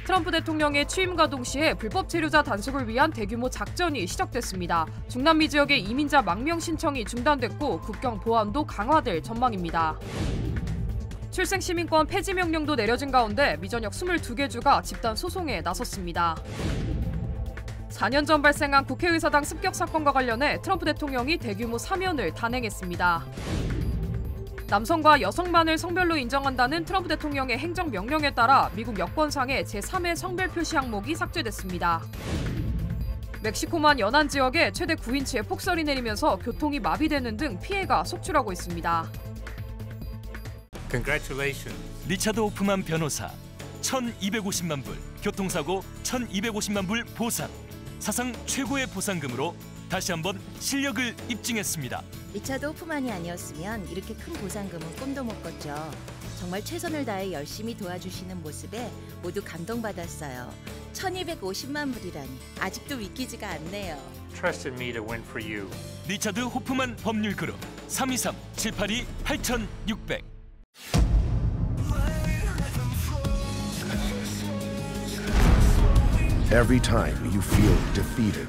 트럼프 대통령의 취임과 동시에 불법 체류자 단속을 위한 대규모 작전이 시작됐습니다. 중남미 지역의 이민자 망명 신청이 중단됐고 국경 보안도 강화될 전망입니다. 출생 시민권 폐지 명령도 내려진 가운데 미전역 22개 주가 집단 소송에 나섰습니다. 4년 전 발생한 국회의사당 습격 사건과 관련해 트럼프 대통령이 대규모 사면을 단행했습니다. 남성과 여성만을 성별로 인정한다는 트럼프 대통령의 행정명령에 따라 미국 여권상의 제3회 성별 표시 항목이 삭제됐습니다. 멕시코만 연안 지역에 최대 9인치의 폭설이 내리면서 교통이 마비되는 등 피해가 속출하고 있습니다. Congratulations. 리차드 호프만 변호사, 1,250만 불, 교통사고 1,250만 불 보상. 사상 최고의 보상금으로 다시 한번 실력을 입증했습니다. 리차드 호프만이 아니었으면 이렇게 큰 보상금은 꿈도 못 꿨죠. 정말 최선을 다해 열심히 도와주시는 모습에 모두 감동받았어요. 1,250만 불이라니 아직도 믿기지가 않네요. Trusted me to win for you. 리차드 호프만 법률그룹 323-782-8600. Every time you feel defeated,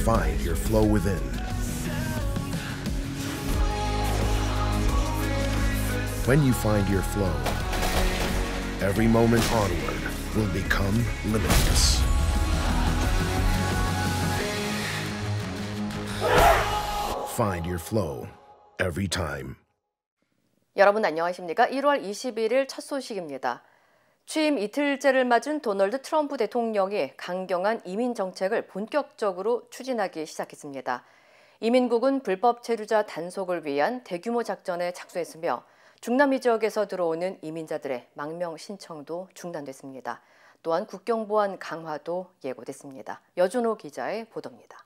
find your flow within. When you find your flow, every moment onward will become limitless. Find your flow every time. 여러분 안녕하십니까? 1월 21일 첫 소식입니다. 취임 이틀째를 맞은 도널드 트럼프 대통령이 강경한 이민 정책을 본격적으로 추진하기 시작했습니다. 이민국은 불법 체류자 단속을 위한 대규모 작전에 착수했으며 중남미 지역에서 들어오는 이민자들의 망명 신청도 중단됐습니다. 또한 국경 보안 강화도 예고됐습니다. 여준호 기자의 보도입니다.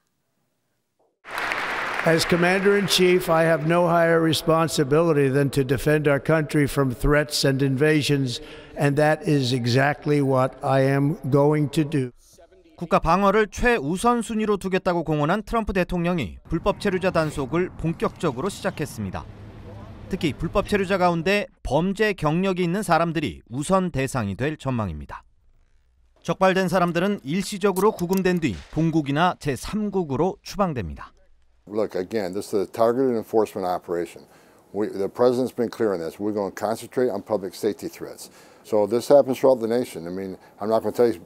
As Commander-in-Chief, I have no higher responsibility than to defend our country from threats and invasions, and that is exactly what I am going to do. 국가 방어를 최우선 순위로 두겠다고 공언한 트럼프 대통령이 불법 체류자 단속을 본격적으로 시작했습니다. 특히 불법 체류자 가운데 범죄 경력이 있는 사람들이 우선 대상이 될 전망입니다. 적발된 사람들은 일시적으로 구금된 뒤 본국이나 제3국으로 추방됩니다. Look, again, this is a targeted enforcement operation. The president's been clear on this. We're going to concentrate on public safety threats. So this happens throughout the nation. I mean, I'm not going to tell you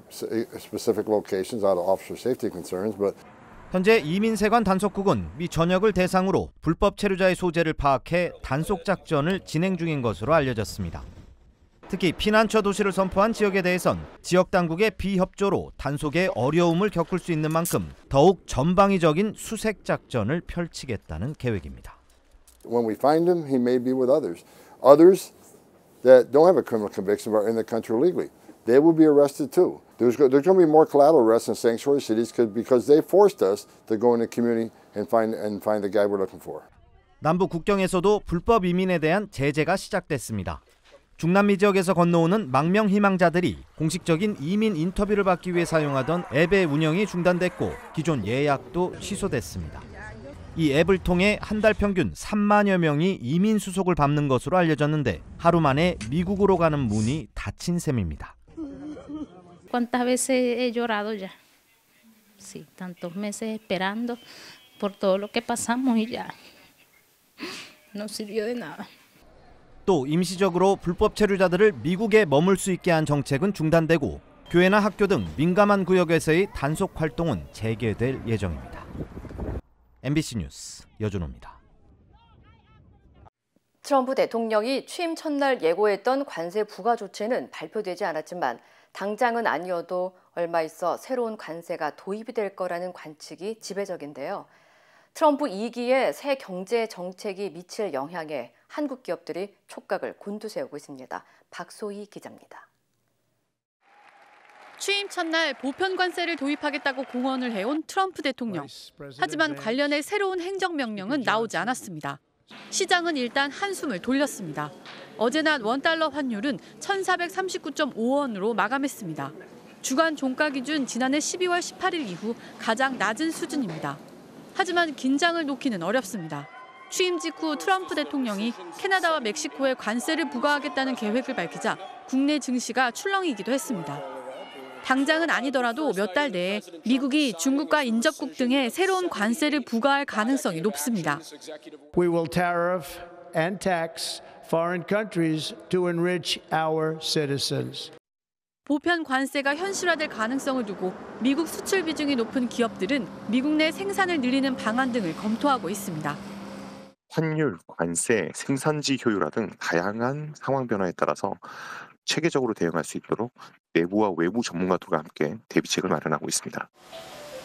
specific locations out of officer safety concerns, but 현재 이민세관 단속국은 미 전역을 대상으로 불법 체류자의 소재를 파악해 단속 작전을 진행 중인 것으로 알려졌습니다. 특히 피난처 도시를 선포한 지역에 대해선 지역 당국의 비협조로 단속에 어려움을 겪을 수 있는 만큼 더욱 전방위적인 수색 작전을 펼치겠다는 계획입니다. When we find him, he may be with others. Others that don't have a criminal conviction but are in the country illegally, they will be arrested too. There's going to be more collateral arrests in sanctuary cities because they forced us to go in the community and find the guy we're looking for. 남부 국경에서도 불법 이민에 대한 제재가 시작됐습니다. 중남미 지역에서 건너오는 망명 희망자들이 공식적인 이민 인터뷰를 받기 위해 사용하던 앱의 운영이 중단됐고 기존 예약도 취소됐습니다. 이 앱을 통해 한 달 평균 3만여 명이 이민 수속을 밟는 것으로 알려졌는데 하루 만에 미국으로 가는 문이 닫힌 셈입니다. ¿Cuántas veces he llorado ya? Sí, tantos meses esperando por todo lo que pasamos y ya no sirvió de nada. 또 임시적으로 불법 체류자들을 미국에 머물 수 있게 한 정책은 중단되고 교회나 학교 등 민감한 구역에서의 단속 활동은 재개될 예정입니다. MBC 뉴스 여준호입니다. 트럼프 대통령이 취임 첫날 예고했던 관세 부과 조치는 발표되지 않았지만 당장은 아니어도 얼마 있어 새로운 관세가 도입이 될 거라는 관측이 지배적인데요. 트럼프 2기의 새 경제 정책이 미칠 영향에 한국 기업들이 촉각을 곤두세우고 있습니다. 박소희 기자입니다. 취임 첫날 보편 관세를 도입하겠다고 공언을 해온 트럼프 대통령. 하지만 관련해 새로운 행정명령은 나오지 않았습니다. 시장은 일단 한숨을 돌렸습니다. 어제 낮 원달러 환율은 1,439.5원으로 마감했습니다. 주간 종가 기준 지난해 12월 18일 이후 가장 낮은 수준입니다. 하지만 긴장을 놓기는 어렵습니다. 취임 직후 트럼프 대통령이 캐나다와 멕시코에 관세를 부과하겠다는 계획을 밝히자 국내 증시가 출렁이기도 했습니다. 당장은 아니더라도 몇 달 내에 미국이 중국과 인접국 등에 새로운 관세를 부과할 가능성이 높습니다. We will tariff and tax foreign countries to enrich our citizens. 보편 관세가 현실화될 가능성을 두고 미국 수출 비중이 높은 기업들은 미국 내 생산을 늘리는 방안 등을 검토하고 있습니다. 환율, 관세, 생산지 효율화 등 다양한 상황 변화에 따라서 체계적으로 대응할 수 있도록 내부와 외부 전문가들과 함께 대비책을 마련하고 있습니다.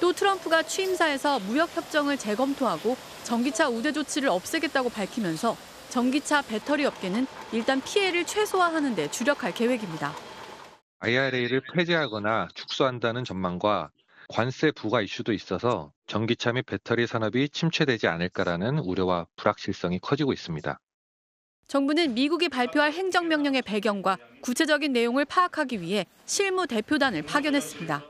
또 트럼프가 취임사에서 무역협정을 재검토하고 전기차 우대 조치를 없애겠다고 밝히면서 전기차 배터리 업계는 일단 피해를 최소화하는 데 주력할 계획입니다. IRA를 폐지하거나 축소한다는 전망과 관세 부과 이슈도 있어서 전기차 및 배터리 산업이 침체되지 않을까라는 우려와 불확실성이 커지고 있습니다. 정부는 미국이 발표할 행정명령의 배경과 구체적인 내용을 파악하기 위해 실무 대표단을 파견했습니다.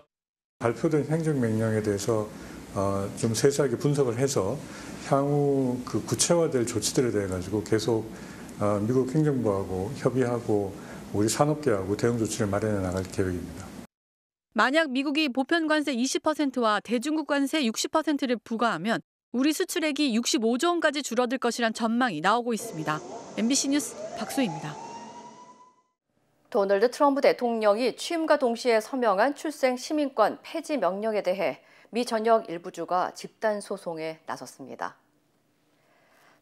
발표된 행정명령에 대해서 좀 세세하게 분석을 해서 향후 그 구체화될 조치들에 대해 가지고 계속 미국 행정부하고 협의하고 우리 산업계하고 대응 조치를 마련해 나갈 계획입니다. 만약 미국이 보편 관세 20%와 대중국 관세 60%를 부과하면 우리 수출액이 65조 원까지 줄어들 것이란 전망이 나오고 있습니다. MBC 뉴스 박소희입니다. 도널드 트럼프 대통령이 취임과 동시에 서명한 출생 시민권 폐지 명령에 대해 미 전역 일부 주가 집단 소송에 나섰습니다.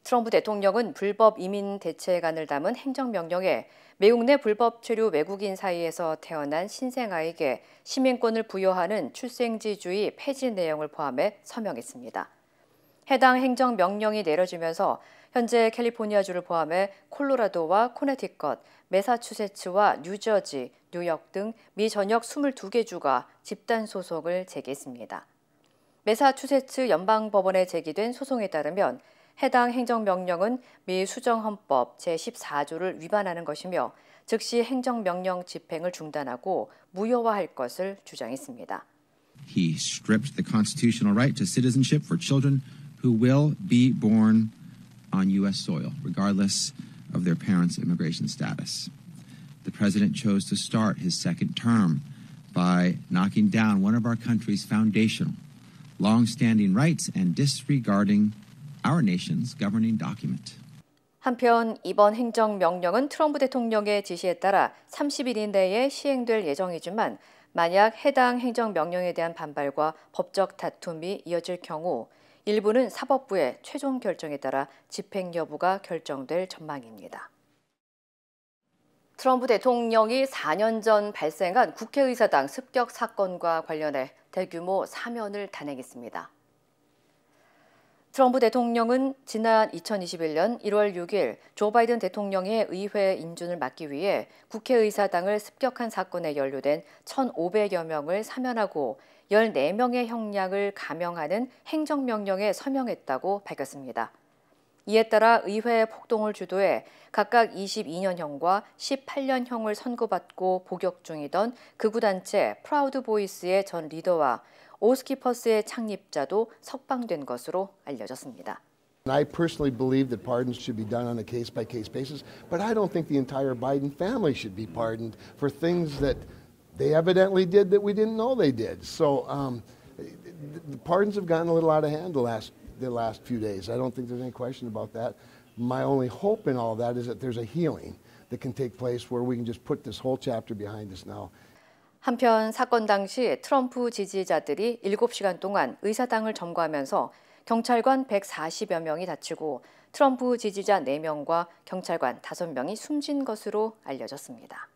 트럼프 대통령은 불법 이민 대책안을 담은 행정명령에 미국 내 불법 체류 외국인 사이에서 태어난 신생아에게 시민권을 부여하는 출생지주의 폐지 내용을 포함해 서명했습니다. 해당 행정명령이 내려지면서 현재 캘리포니아주를 포함해 콜로라도와 코네티컷, 매사추세츠와 뉴저지, 뉴욕 등 미 전역 22개 주가 집단 소송을 제기했습니다. 매사추세츠 연방법원에 제기된 소송에 따르면 해당 행정명령은 미 수정헌법 제14조를 위반하는 것이며 즉시 행정명령 집행을 중단하고 무효화할 것을 주장했습니다. He stripped the constitutional right to citizenship for children who will be born on U.S. soil, regardless of their parents' immigration status. The president chose to start his second term by knocking down one of our country's foundational, long-standing rights and disregarding our nation's governing document. 한편 이번 행정명령은 트럼프 대통령의 지시에 따라 30일 내에 시행될 예정이지만 만약 해당 행정명령에 대한 반발과 법적 다툼이 이어질 경우 일부는 사법부의 최종 결정에 따라 집행 여부가 결정될 전망입니다. 트럼프 대통령이 4년 전 발생한 국회의사당 습격 사건과 관련해 대규모 사면을 단행했습니다. 트럼프 대통령은 지난 2021년 1월 6일 조 바이든 대통령의 의회 인준을 막기 위해 국회의사당을 습격한 사건에 연루된 1,500여 명을 사면하고 14명의 형량을 감형하는 행정명령에 서명했다고 밝혔습니다. 이에 따라 의회 폭동을 주도해 각각 22년형과 18년형을 선고받고 복역 중이던 극우단체 프라우드 보이스의 전 리더와 오스키퍼스의 창립자도 석방된 것으로 알려졌습니다. I personally believe that pardons should be done on a case-by-case basis, but I don't think the entire Biden family should be pardoned for things that they evidently did that we didn't know they did. So the pardons have gotten a little out of hand the last few days. I don't think there's any question about that. My only hope in all that is that there's a healing that can take place where we can just put this whole chapter behind us now. 한편 사건 당시 트럼프 지지자들이 7시간 동안 의사당을 점거하면서 경찰관 140여 명이 다치고 트럼프 지지자 4명과 경찰관 5명이 숨진 것으로 알려졌습니다.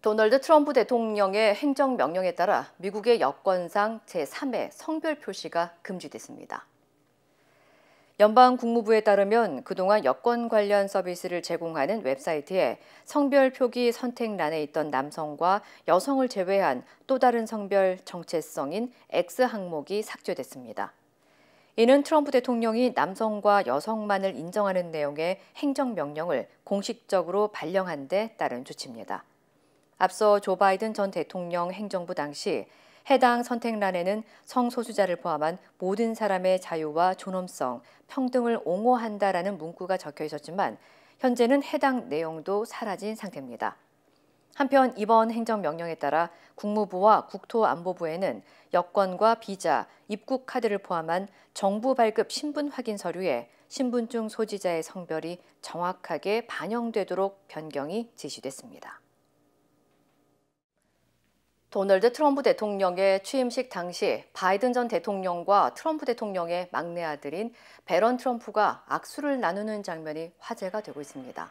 도널드 트럼프 대통령의 행정명령에 따라 미국의 여권상 제3회 성별 표시가 금지됐습니다. 연방 국무부에 따르면 그동안 여권 관련 서비스를 제공하는 웹사이트에 성별 표기 선택란에 있던 남성과 여성을 제외한 또 다른 성별 정체성인 X 항목이 삭제됐습니다. 이는 트럼프 대통령이 남성과 여성만을 인정하는 내용의 행정명령을 공식적으로 발령한 데 따른 조치입니다. 앞서 조 바이든 전 대통령 행정부 당시 해당 선택란에는 성소수자를 포함한 모든 사람의 자유와 존엄성, 평등을 옹호한다라는 문구가 적혀 있었지만 현재는 해당 내용도 사라진 상태입니다. 한편 이번 행정명령에 따라 국무부와 국토안보부에는 여권과 비자, 입국 카드를 포함한 정부 발급 신분 확인 서류에 신분증 소지자의 성별이 정확하게 반영되도록 변경이 지시됐습니다. 도널드 트럼프 대통령의 취임식 당시 바이든 전 대통령과 트럼프 대통령의 막내 아들인 베런 트럼프가 악수를 나누는 장면이 화제가 되고 있습니다.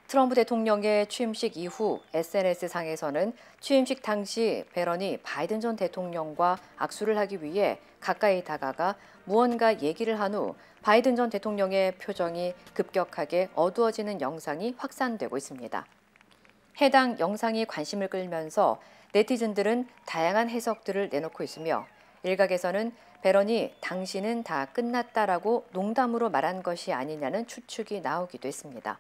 트럼프 대통령의 취임식 이후 SNS상에서는 취임식 당시 베런이 바이든 전 대통령과 악수를 하기 위해 가까이 다가가 무언가 얘기를 한 후 바이든 전 대통령의 표정이 급격하게 어두워지는 영상이 확산되고 있습니다. 해당 영상이 관심을 끌면서 네티즌들은 다양한 해석들을 내놓고 있으며 일각에서는 베런이 당신은 다 끝났다라고 농담으로 말한 것이 아니냐는 추측이 나오기도 했습니다.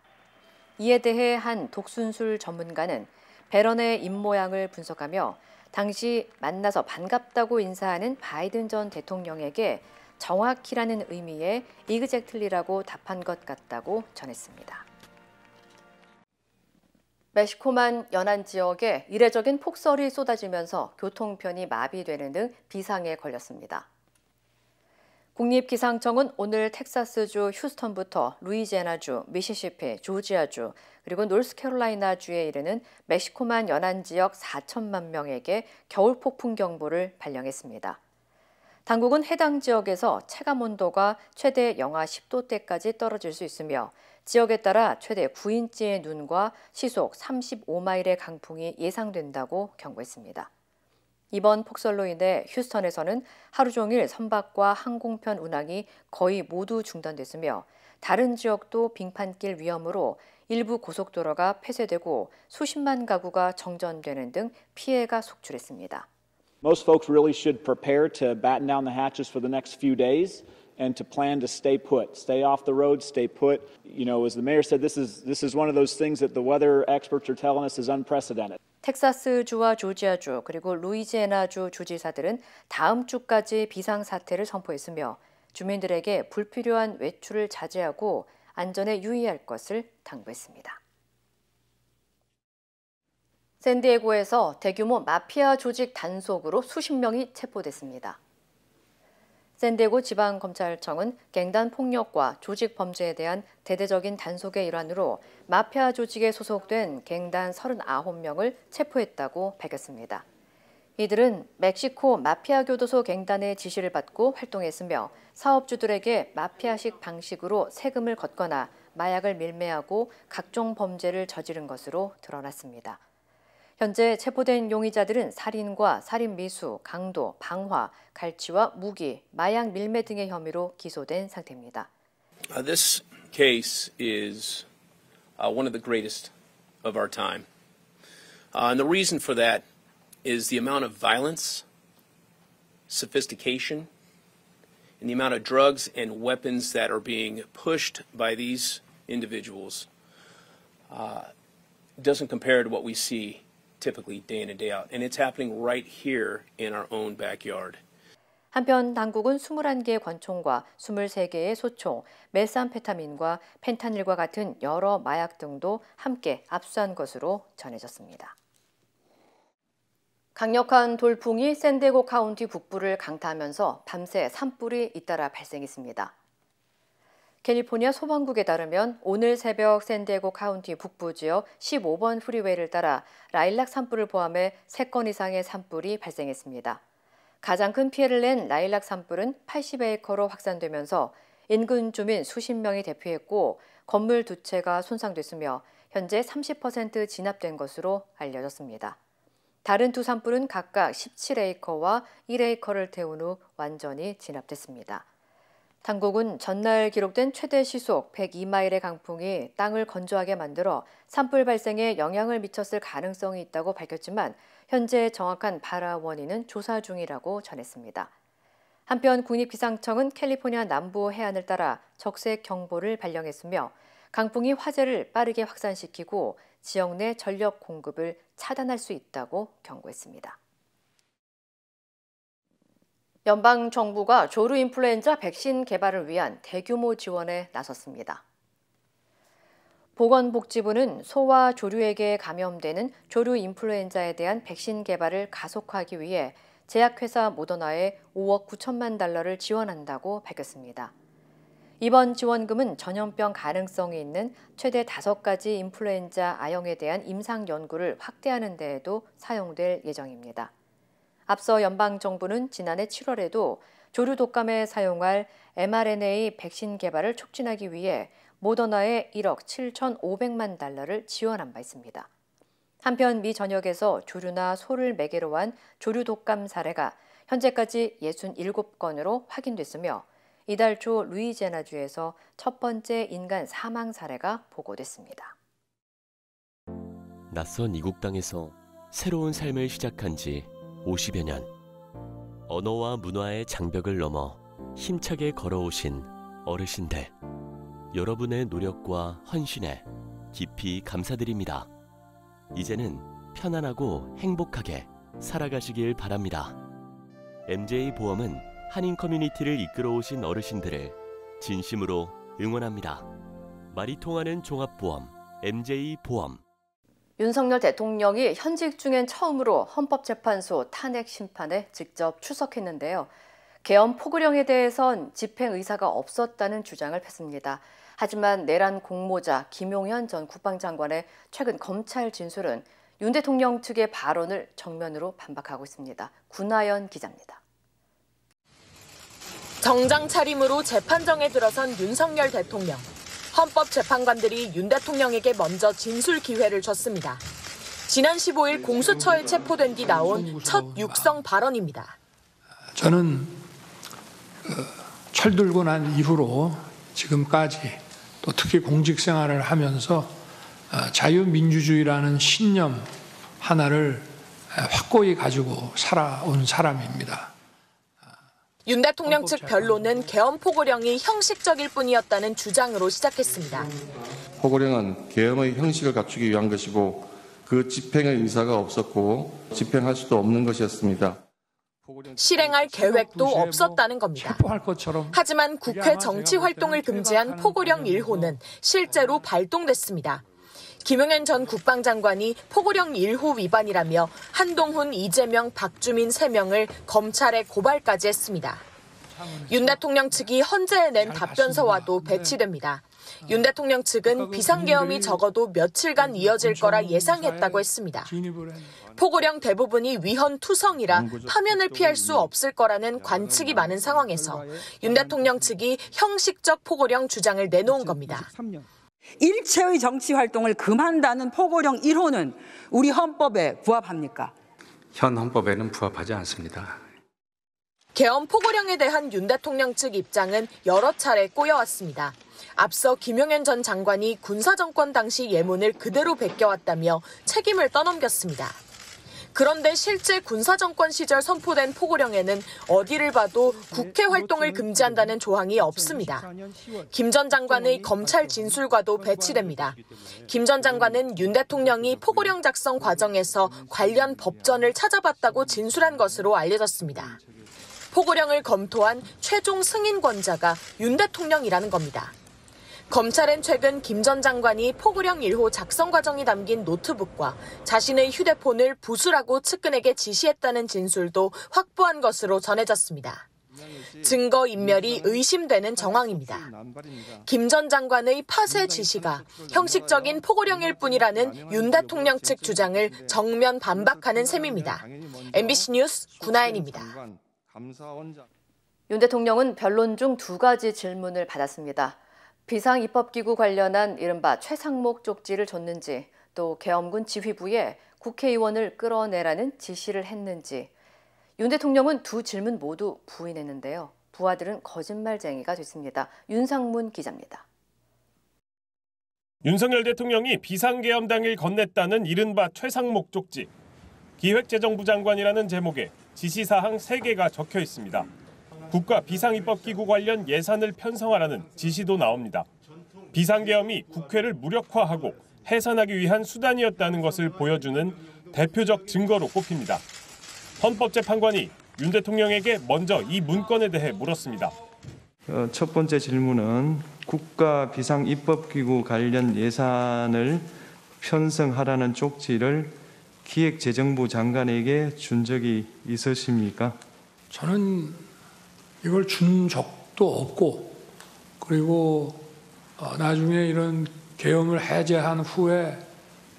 이에 대해 한 독순술 전문가는 베런의 입모양을 분석하며 당시 만나서 반갑다고 인사하는 바이든 전 대통령에게 정확히라는 의미의 exactly라고 답한 것 같다고 전했습니다. 멕시코만 연안 지역에 이례적인 폭설이 쏟아지면서 교통편이 마비되는 등 비상에 걸렸습니다. 국립기상청은 오늘 텍사스주 휴스턴부터 루이지애나주, 미시시피, 조지아주, 그리고 노스캐롤라이나주에 이르는 멕시코만 연안 지역 4천만 명에게 겨울 폭풍 경보를 발령했습니다. 당국은 해당 지역에서 체감온도가 최대 영하 10도대까지 떨어질 수 있으며 지역에 따라 최대 9인치의 눈과 시속 35마일의 강풍이 예상된다고 경고했습니다. 이번 폭설로 인해 휴스턴에서는 하루 종일 선박과 항공편 운항이 거의 모두 중단됐으며 다른 지역도 빙판길 위험으로 일부 고속도로가 폐쇄되고 수십만 가구가 정전되는 등 피해가 속출했습니다. Most folks really should prepare to batten down the hatches for the next few days and to plan to stay put, stay off the road, stay put. You know, as the mayor said, this is one of those things that the weather experts are telling us is unprecedented. 텍사스주와 조지아주 그리고 루이지애나주 주지사들은 다음 주까지 비상사태를 선포했으며 주민들에게 불필요한 외출을 자제하고 안전에 유의할 것을 당부했습니다. 샌디에고에서 대규모 마피아 조직 단속으로 수십 명이 체포됐습니다. 샌디에고 지방검찰청은 갱단 폭력과 조직 범죄에 대한 대대적인 단속의 일환으로 마피아 조직에 소속된 갱단 39명을 체포했다고 밝혔습니다. 이들은 멕시코 마피아 교도소 갱단의 지시를 받고 활동했으며 사업주들에게 마피아식 방식으로 세금을 걷거나 마약을 밀매하고 각종 범죄를 저지른 것으로 드러났습니다. 현재 체포된 용의자들은 살인과 살인 미수, 강도, 방화, 갈취와 무기, 마약 밀매 등의 혐의로 기소된 상태입니다. This case is one of the greatest of our time. And the reason for that is the amount of violence, sophistication, and the amount of drugs and weapons that are being pushed by these individuals doesn't compare to what we see typically day in and day out. And it's happening right here in our own backyard. 한편 당국은 21개의 권총과 23개의 소총, 메스암페타민과 펜타닐과 같은 여러 마약 등도 함께 압수한 것으로 전해졌습니다. 강력한 돌풍이 샌디에고 카운티 북부를 강타하면서 밤새 산불이 잇따라 발생했습니다. 캘리포니아 소방국에 따르면 오늘 새벽 샌디에고 카운티 북부 지역 15번 프리웨이를 따라 라일락 산불을 포함해 3건 이상의 산불이 발생했습니다. 가장 큰 피해를 낸 라일락 산불은 80에이커로 확산되면서 인근 주민 수십 명이 대피했고 건물 2채가 손상됐으며 현재 30% 진압된 것으로 알려졌습니다. 다른 두 산불은 각각 17에이커와 1에이커를 태운 후 완전히 진압됐습니다. 당국은 전날 기록된 최대 시속 102마일의 강풍이 땅을 건조하게 만들어 산불 발생에 영향을 미쳤을 가능성이 있다고 밝혔지만 현재 정확한 발화 원인은 조사 중이라고 전했습니다. 한편 국립기상청은 캘리포니아 남부 해안을 따라 적색 경보를 발령했으며 강풍이 화재를 빠르게 확산시키고 지역 내 전력 공급을 차단할 수 있다고 경고했습니다. 연방정부가 조류 인플루엔자 백신 개발을 위한 대규모 지원에 나섰습니다. 보건복지부는 소와 조류에게 감염되는 조류 인플루엔자에 대한 백신 개발을 가속화하기 위해 제약회사 모더나에 5억 9천만 달러를 지원한다고 밝혔습니다. 이번 지원금은 전염병 가능성이 있는 최대 5가지 인플루엔자 아형에 대한 임상 연구를 확대하는 데에도 사용될 예정입니다. 앞서 연방정부는 지난해 7월에도 조류 독감에 사용할 mRNA 백신 개발을 촉진하기 위해 모더나에 1억 7,500만 달러를 지원한 바 있습니다. 한편 미 전역에서 조류나 소를 매개로 한 조류 독감 사례가 현재까지 67건으로 확인됐으며 이달 초 루이지애나주에서 첫 번째 인간 사망 사례가 보고됐습니다. 낯선 이국 땅에서 새로운 삶을 시작한 지 50여 년. 언어와 문화의 장벽을 넘어 힘차게 걸어오신 어르신들. 여러분의 노력과 헌신에 깊이 감사드립니다. 이제는 편안하고 행복하게 살아가시길 바랍니다. MJ보험은 한인 커뮤니티를 이끌어오신 어르신들을 진심으로 응원합니다. 말이 통하는 종합보험 MJ보험. 윤석열 대통령이 현직 중엔 처음으로 헌법재판소 탄핵 심판에 직접 출석했는데요. 계엄 포고령에 대해선 집행 의사가 없었다는 주장을 폈습니다. 하지만 내란 공모자 김용현 전 국방장관의 최근 검찰 진술은 윤 대통령 측의 발언을 정면으로 반박하고 있습니다. 군하연 기자입니다. 정장 차림으로 재판정에 들어선 윤석열 대통령. 헌법재판관들이 윤 대통령에게 먼저 진술 기회를 줬습니다. 지난 15일 공수처에 체포된 뒤 나온 첫 육성 발언입니다. 저는 철들고 난 이후로 지금까지 또 특히 공직 생활을 하면서 자유민주주의라는 신념 하나를 확고히 가지고 살아온 사람입니다. 윤 대통령 측 변론은 계엄 포고령이 형식적일 뿐이었다는 주장으로 시작했습니다. 포고령은 계엄의 형식을 갖추기 위한 것이고 그 집행의 의사가 없었고 집행할 수도 없는 것이었습니다. 실행할 계획도 없었다는 겁니다. 하지만 국회 정치 활동을 금지한 포고령 1호는 실제로 발동됐습니다. 김용현 전 국방장관이 포고령 1호 위반이라며 한동훈, 이재명, 박주민 3명을 검찰에 고발까지 했습니다. 윤 대통령 측이 헌재에 낸 답변서와도 배치됩니다. 윤 대통령 측은 비상계엄이 적어도 며칠간 이어질 거라 예상했다고 했습니다. 포고령 대부분이 위헌투성이라 파면을 피할 수 없을 거라는 관측이 많은 상황에서 윤 대통령 측이 형식적 포고령 주장을 내놓은 겁니다. 일체의 정치 활동을 금한다는 포고령 1호는 우리 헌법에 부합합니까? 현 헌법에는 부합하지 않습니다. 계엄 포고령에 대한 윤 대통령 측 입장은 여러 차례 꼬여왔습니다. 앞서 김용현 전 장관이 군사정권 당시 예문을 그대로 베껴왔다며 책임을 떠넘겼습니다. 그런데 실제 군사정권 시절 선포된 포고령에는 어디를 봐도 국회 활동을 금지한다는 조항이 없습니다. 김 전 장관의 검찰 진술과도 배치됩니다. 김 전 장관은 윤 대통령이 포고령 작성 과정에서 관련 법전을 찾아봤다고 진술한 것으로 알려졌습니다. 포고령을 검토한 최종 승인권자가 윤 대통령이라는 겁니다. 검찰은 최근 김 전 장관이 포고령 1호 작성 과정이 담긴 노트북과 자신의 휴대폰을 부수라고 측근에게 지시했다는 진술도 확보한 것으로 전해졌습니다. 증거인멸이 의심되는 정황입니다. 김 전 장관의 파쇄 지시가 형식적인 포고령일 뿐이라는 윤 대통령 측 주장을 정면 반박하는 셈입니다. MBC 뉴스 군하연입니다. 윤 대통령은 변론 중 2가지 질문을 받았습니다. 비상입법기구 관련한 이른바 최상목 쪽지를 줬는지, 또 계엄군 지휘부에 국회의원을 끌어내라는 지시를 했는지. 윤 대통령은 2 질문 모두 부인했는데요. 부하들은 거짓말쟁이가 됐습니다. 윤상문 기자입니다. 윤석열 대통령이 비상계엄 당일 건넸다는 이른바 최상목 쪽지. 기획재정부 장관이라는 제목에 지시사항 3개가 적혀 있습니다. 국가 비상입법기구 관련 예산을 편성하라는 지시도 나옵니다. 비상계엄이 국회를 무력화하고 해산하기 위한 수단이었다는 것을 보여주는 대표적 증거로 꼽힙니다. 헌법재판관이 윤 대통령에게 먼저 이 문건에 대해 물었습니다. 첫 번째 질문은 국가 비상입법기구 관련 예산을 편성하라는 쪽지를 기획재정부 장관에게 준 적이 있으십니까? 저는 이걸 준 적도 없고, 그리고 나중에 이런 계엄을 해제한 후에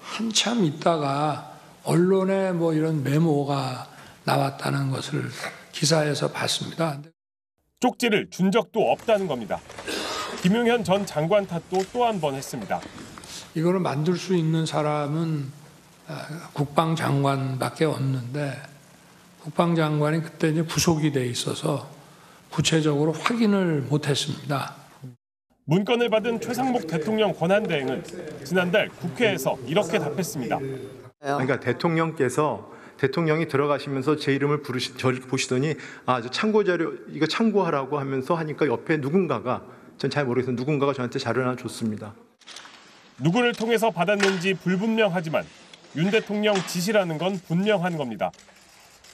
한참 있다가 언론에 뭐 이런 메모가 나왔다는 것을 기사에서 봤습니다. 쪽지를 준 적도 없다는 겁니다. 김용현 전 장관 탓도 또 한 번 했습니다. 이거를 만들 수 있는 사람은 국방장관밖에 없는데, 국방장관이 그때 이제 부속이 돼 있어서 구체적으로 확인을 못했습니다. 문건을 받은 최상목 대통령 권한대행은 지난달 국회에서 이렇게 답했습니다. 그러니까 대통령이 들어가시면서 제 이름을 저를 보시더니 저 참고 자료 이거 참고하라고 하면서 하니까 옆에 누군가가, 전 잘 모르겠어요. 누군가가 저한테 자료를 하나 줬습니다. 누구를 통해서 받았는지 불분명하지만 윤 대통령 지시라는 건 분명한 겁니다.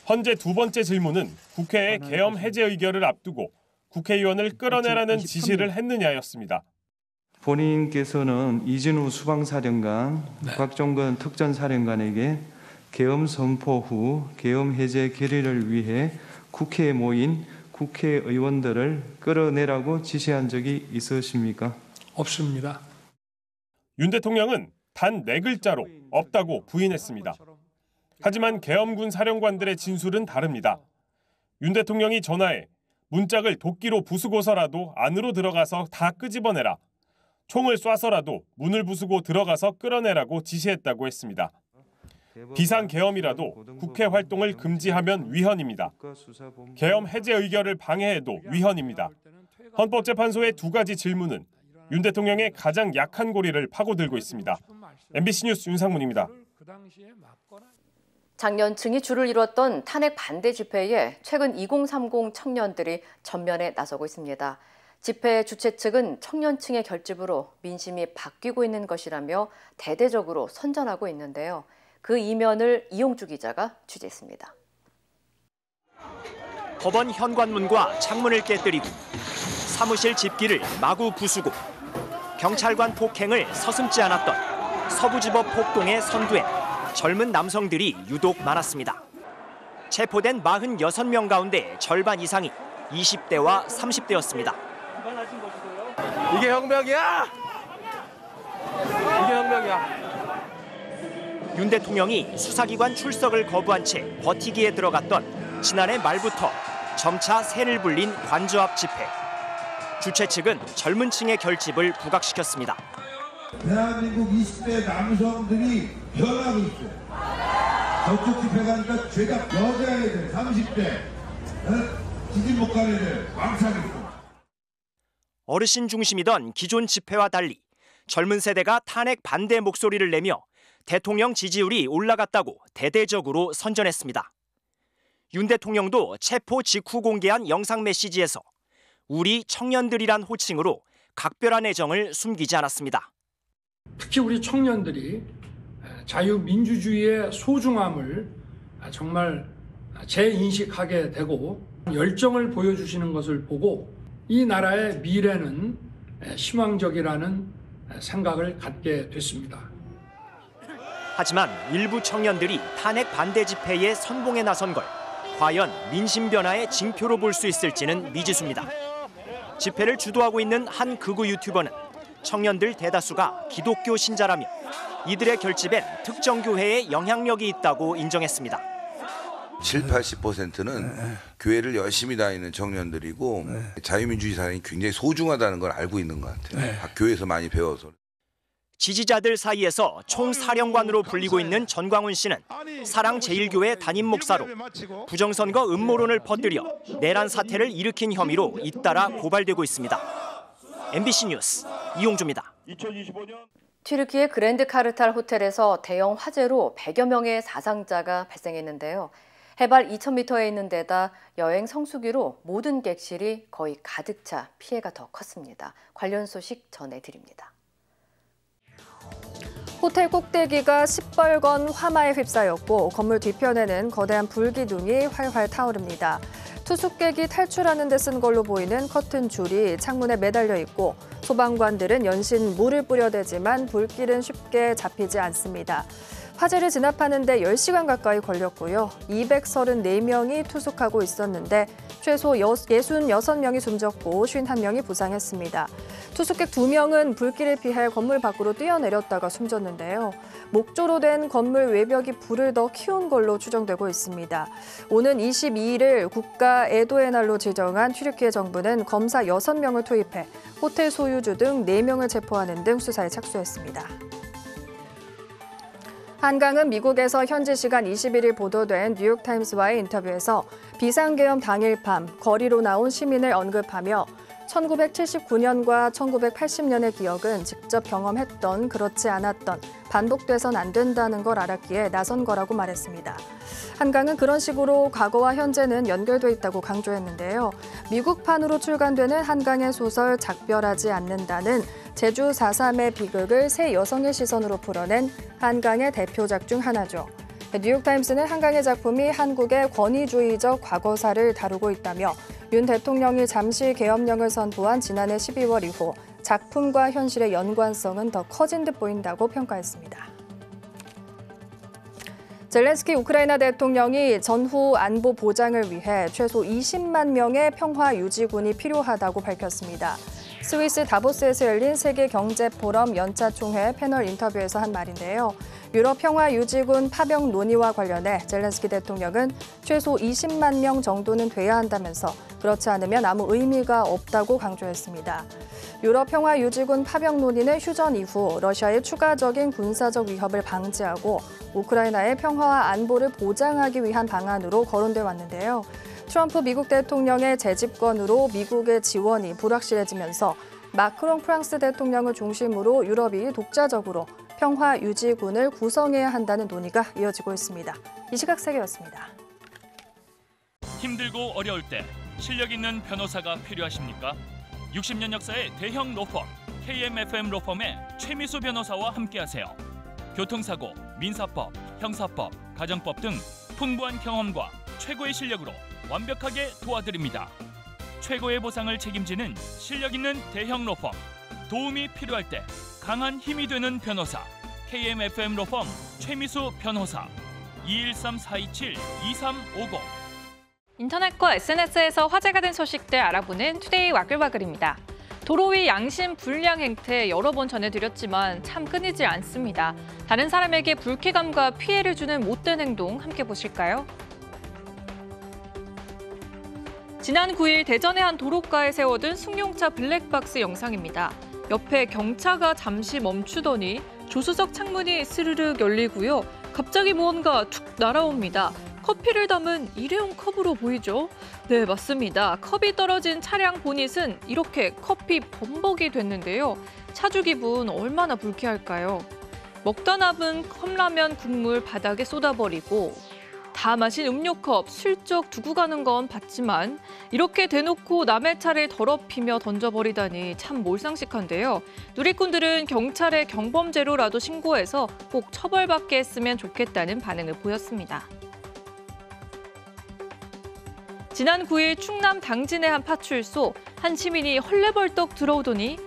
헌재 두 번째 질문은 국회의 계엄 해제 의결을 앞두고 국회의원을 끌어내라는 지시를 했느냐였습니다. 본인께서는 이진우 수방사령관, 곽종건 특전사령관에게 계엄 선포 후 계엄 해제 결의를 위해 국회에 모인 국회의원들을 끌어내라고 지시한 적이 있으십니까? 없습니다. 윤 대통령은 단 4글자로 없다고 부인했습니다. 하지만 계엄군 사령관들의 진술은 다릅니다. 윤 대통령이 전화해 문짝을 도끼로 부수고서라도 안으로 들어가서 다 끄집어내라. 총을 쏴서라도 문을 부수고 들어가서 끌어내라고 지시했다고 했습니다. 비상계엄이라도 국회 활동을 금지하면 위헌입니다. 계엄 해제 의결을 방해해도 위헌입니다. 헌법재판소의 두 가지 질문은 윤 대통령의 가장 약한 고리를 파고들고 있습니다. MBC 뉴스 윤상문입니다. 작년 층이 줄을 이뤘던 탄핵 반대 집회에 최근 2030 청년들이 전면에 나서고 있습니다. 집회 주최 측은 청년층의 결집으로 민심이 바뀌고 있는 것이라며 대대적으로 선전하고 있는데요. 그 이면을 이용주 기자가 취재했습니다. 법원 현관문과 창문을 깨뜨리고 사무실 집기를 마구 부수고 경찰관 폭행을 서슴지 않았던 서부지법 폭동의 선두엔 젊은 남성들이 유독 많았습니다. 체포된 46명 가운데 절반 이상이 20대와 30대였습니다. 이게 혁명이야! 이게 혁명이야! 윤 대통령이 수사기관 출석을 거부한 채 버티기에 들어갔던 지난해 말부터 점차 새를 불린 관저 앞 집회. 주최 측은 젊은 층의 결집을 부각시켰습니다. 대한민국 20대 남성들이 변하고 있어요. 저쪽 집회 가니까 죄다 여자애들, 30대, 지진 못 가는 애들 왕창 있어. 어르신 중심이던 기존 집회와 달리 젊은 세대가 탄핵 반대 목소리를 내며 대통령 지지율이 올라갔다고 대대적으로 선전했습니다. 윤 대통령도 체포 직후 공개한 영상 메시지에서 우리 청년들이란 호칭으로 각별한 애정을 숨기지 않았습니다. 특히 우리 청년들이 자유민주주의의 소중함을 정말 재인식하게 되고 열정을 보여주시는 것을 보고 이 나라의 미래는 희망적이라는 생각을 갖게 됐습니다. 하지만 일부 청년들이 탄핵 반대 집회에 선봉에 나선 걸 과연 민심 변화의 징표로 볼 수 있을지는 미지수입니다. 집회를 주도하고 있는 한 극우 유튜버는 청년들 대다수가 기독교 신자라며 이들의 결집엔 특정 교회의 영향력이 있다고 인정했습니다. 70~80%는 교회를 열심히 다니는 청년들이고 자유민주주의 사랑이 굉장히 소중하다는 걸 알고 있는 것 같아요. 교회에서 많이 배워서. 지지자들 사이에서 총사령관으로 불리고 있는 전광훈 씨는 사랑제일교회 담임 목사로 부정선거 음모론을 퍼뜨려 내란 사태를 일으킨 혐의로 잇따라 고발되고 있습니다. MBC 뉴스 이용주입니다. 튀르키예 그랜드 카르탈 호텔에서 대형 화재로 100여 명의 사상자가 발생했는데요. 해발 2,000m에 있는 데다 여행 성수기로 모든 객실이 거의 가득 차 피해가 더 컸습니다. 관련 소식 전해드립니다. 호텔 꼭대기가 시뻘건 화마에 휩싸였고 건물 뒤편에는 거대한 불기둥이 활활 타오릅니다. 투숙객이 탈출하는 데 쓴 걸로 보이는 커튼 줄이 창문에 매달려 있고 소방관들은 연신 물을 뿌려대지만 불길은 쉽게 잡히지 않습니다. 화재를 진압하는 데 10시간 가까이 걸렸고요. 234명이 투숙하고 있었는데 최소 66명이 숨졌고 51명이 부상했습니다. 투숙객 2명은 불길을 피해 건물 밖으로 뛰어내렸다가 숨졌는데요. 목조로 된 건물 외벽이 불을 더 키운 걸로 추정되고 있습니다. 오는 22일을 국가 애도의 날로 지정한 튀르키예 정부는 검사 6명을 투입해 호텔 소유주 등 4명을 체포하는 등 수사에 착수했습니다. 한강은 미국에서 현지 시간 21일 보도된 뉴욕타임스와의 인터뷰에서 비상계엄 당일 밤 거리로 나온 시민을 언급하며 1979년과 1980년의 기억은 직접 경험했던, 그렇지 않았던, 반복돼선 안 된다는 걸 알았기에 나선 거라고 말했습니다. 한강은 그런 식으로 과거와 현재는 연결돼 있다고 강조했는데요. 미국판으로 출간되는 한강의 소설 작별하지 않는다는 제주 4.3의 비극을 세 여성의 시선으로 풀어낸 한강의 대표작 중 하나죠. 뉴욕타임스는 한강의 작품이 한국의 권위주의적 과거사를 다루고 있다며 윤 대통령이 잠시 계엄령을 선포한 지난해 12월 이후 작품과 현실의 연관성은 더 커진 듯 보인다고 평가했습니다. 젤렌스키 우크라이나 대통령이 전후 안보 보장을 위해 최소 20만 명의 평화 유지군이 필요하다고 밝혔습니다. 스위스 다보스에서 열린 세계경제포럼 연차 총회 패널 인터뷰에서 한 말인데요. 유럽 평화 유지군 파병 논의와 관련해 젤렌스키 대통령은 최소 20만 명 정도는 돼야 한다면서 그렇지 않으면 아무 의미가 없다고 강조했습니다. 유럽 평화 유지군 파병 논의는 휴전 이후 러시아의 추가적인 군사적 위협을 방지하고 우크라이나의 평화와 안보를 보장하기 위한 방안으로 거론돼 왔는데요. 트럼프 미국 대통령의 재집권으로 미국의 지원이 불확실해지면서 마크롱 프랑스 대통령을 중심으로 유럽이 독자적으로 평화 유지군을 구성해야 한다는 논의가 이어지고 있습니다. 이 시각 세계였습니다. 힘들고 어려울 때 실력 있는 변호사가 필요하십니까? 60년 역사의 대형 로펌 KMFM 로펌의 최미수 변호사와 함께하세요. 교통사고, 민사법, 형사법, 가정법 등 풍부한 경험과 최고의 실력으로 완벽하게 도와드립니다. 최고의 보상을 책임지는 실력 있는 대형 로펌. 도움이 필요할 때 강한 힘이 되는 변호사. KMFM 로펌 최미수 변호사. 213-427-2350. 인터넷과 SNS에서 화제가 된 소식들 알아보는 투데이 와글와글입니다. 도로 위 양심 불량 행태 여러 번 전해드렸지만 참 끊이질 않습니다. 다른 사람에게 불쾌감과 피해를 주는 못된 행동 함께 보실까요? 지난 9일 대전의 한 도로가에 세워둔 승용차 블랙박스 영상입니다. 옆에 경차가 잠시 멈추더니 조수석 창문이 스르륵 열리고요. 갑자기 무언가 툭 날아옵니다. 커피를 담은 일회용 컵으로 보이죠? 네, 맞습니다. 컵이 떨어진 차량 보닛은 이렇게 커피 범벅이 됐는데요. 차주 기분 얼마나 불쾌할까요? 먹다 남은 컵라면 국물 바닥에 쏟아버리고 다 마신 음료컵 슬쩍 두고 가는 건 봤지만 이렇게 대놓고 남의 차를 더럽히며 던져버리다니 참 몰상식한데요. 누리꾼들은 경찰에 경범죄로라도 신고해서 꼭 처벌받게 했으면 좋겠다는 반응을 보였습니다. 지난 9일 충남 당진의 한 파출소, 한 시민이 헐레벌떡 들어오더니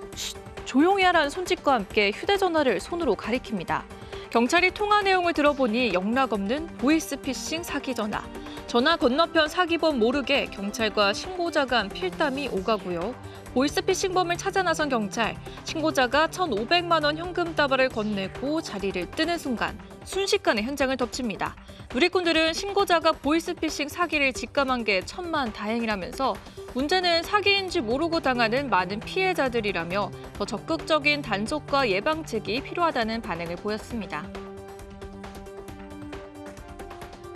조용히 하라는 손짓과 함께 휴대전화를 손으로 가리킵니다. 경찰이 통화 내용을 들어보니 영락 없는 보이스피싱 사기 전화. 전화 건너편 사기범 모르게 경찰과 신고자가 한 필담이 오가고요. 보이스피싱범을 찾아 나선 경찰, 신고자가 1,500만 원 현금 다발을 건네고 자리를 뜨는 순간 순식간에 현장을 덮칩니다. 누리꾼들은 신고자가 보이스피싱 사기를 직감한 게 천만다행이라면서 문제는 사기인지 모르고 당하는 많은 피해자들이라며 더 적극적인 단속과 예방책이 필요하다는 반응을 보였습니다.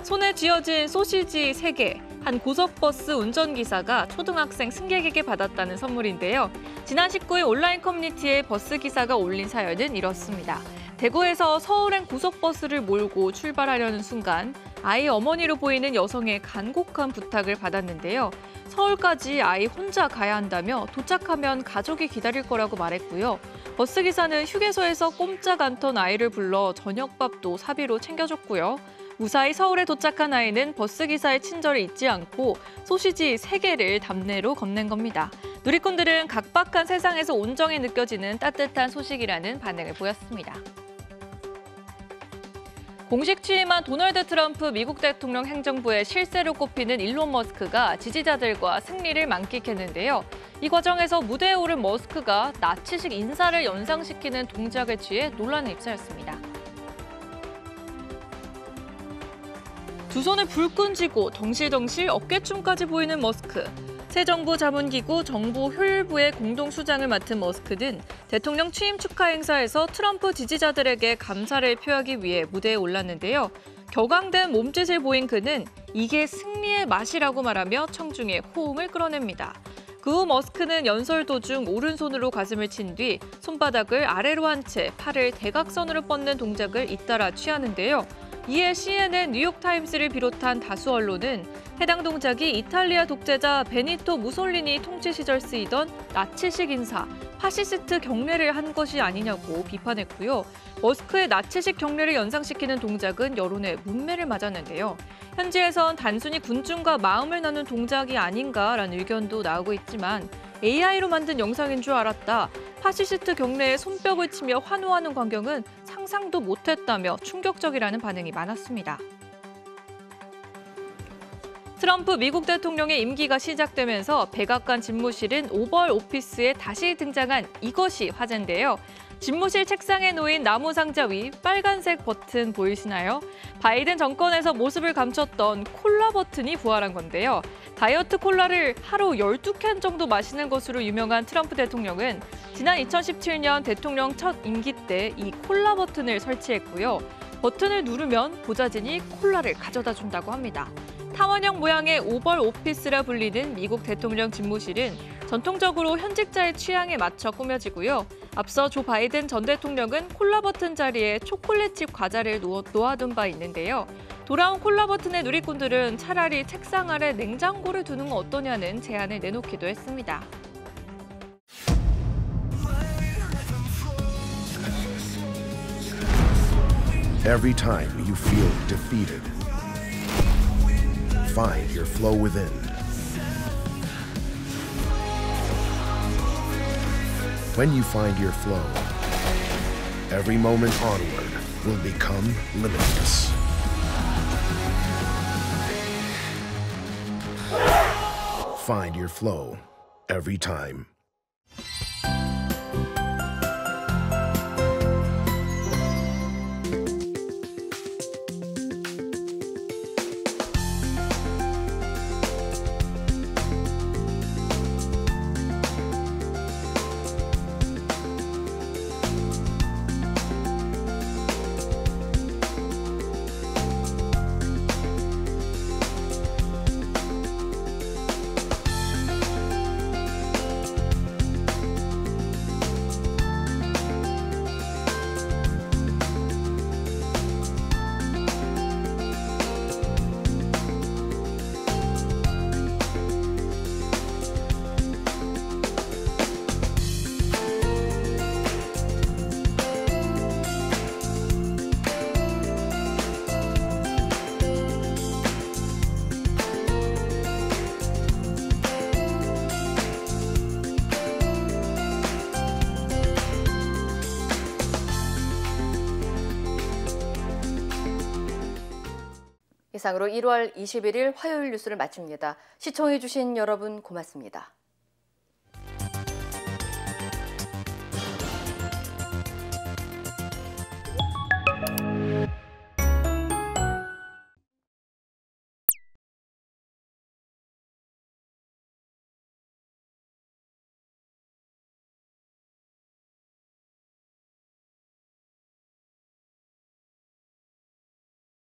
손에 쥐어진 소시지 3개, 한 고속버스 운전기사가 초등학생 승객에게 받았다는 선물인데요. 지난 19일 온라인 커뮤니티에 버스기사가 올린 사연은 이렇습니다. 대구에서 서울행 고속버스를 몰고 출발하려는 순간 아이 어머니로 보이는 여성의 간곡한 부탁을 받았는데요. 서울까지 아이 혼자 가야 한다며 도착하면 가족이 기다릴 거라고 말했고요. 버스기사는 휴게소에서 꼼짝 않던 아이를 불러 저녁밥도 사비로 챙겨줬고요. 무사히 서울에 도착한 아이는 버스기사의 친절을 잊지 않고 소시지 3개를 답례로 건넨 겁니다. 누리꾼들은 각박한 세상에서 온정이 느껴지는 따뜻한 소식이라는 반응을 보였습니다. 공식 취임한 도널드 트럼프 미국 대통령 행정부의 실세로 꼽히는 일론 머스크가 지지자들과 승리를 만끽했는데요. 이 과정에서 무대에 오른 머스크가 나치식 인사를 연상시키는 동작을 취해 논란에 휩싸였습니다. 두 손을 불끈 쥐고 덩실덩실 어깨춤까지 보이는 머스크. 새 정부 자문기구 정부 효율부의 공동수장을 맡은 머스크는 대통령 취임 축하 행사에서 트럼프 지지자들에게 감사를 표하기 위해 무대에 올랐는데요. 격앙된 몸짓을 보인 그는 이게 승리의 맛이라고 말하며 청중의 호응을 끌어냅니다. 그 후 머스크는 연설 도중 오른손으로 가슴을 친 뒤 손바닥을 아래로 한 채 팔을 대각선으로 뻗는 동작을 잇따라 취하는데요. 이에 CNN, 뉴욕타임스를 비롯한 다수 언론은 해당 동작이 이탈리아 독재자 베니토 무솔리니 통치 시절 쓰이던 나치식 인사, 파시스트 경례를 한 것이 아니냐고 비판했고요. 머스크의 나치식 경례를 연상시키는 동작은 여론의 문매를 맞았는데요. 현지에선 단순히 군중과 마음을 나눈 동작이 아닌가라는 의견도 나오고 있지만 AI로 만든 영상인 줄 알았다. 파시스트 경례에 손뼉을 치며 환호하는 광경은 상상도 못했다며 충격적이라는 반응이 많았습니다. 트럼프 미국 대통령의 임기가 시작되면서 백악관 집무실은 오벌 오피스에 다시 등장한 이것이 화제인데요. 집무실 책상에 놓인 나무 상자 위 빨간색 버튼 보이시나요? 바이든 정권에서 모습을 감췄던 콜라 버튼이 부활한 건데요. 다이어트 콜라를 하루 12캔 정도 마시는 것으로 유명한 트럼프 대통령은 지난 2017년 대통령 첫 임기 때 이 콜라 버튼을 설치했고요. 버튼을 누르면 보좌진이 콜라를 가져다 준다고 합니다. 타원형 모양의 오벌 오피스라 불리는 미국 대통령 집무실은 전통적으로 현직자의 취향에 맞춰 꾸며지고요. 앞서 조 바이든 전 대통령은 콜라 버튼 자리에 초콜릿칩 과자를 놓아둔 바 있는데요. 돌아온 콜라 버튼의 누리꾼들은 차라리 책상 아래 냉장고를 두는 건 어떠냐는 제안을 내놓기도 했습니다. Every time you feel defeated, find your flow within. When you find your flow, every moment onward will become limitless. Find your flow every time. 이상으로 1월 21일 화요일 뉴스를 마칩니다. 시청해주신 여러분 고맙습니다.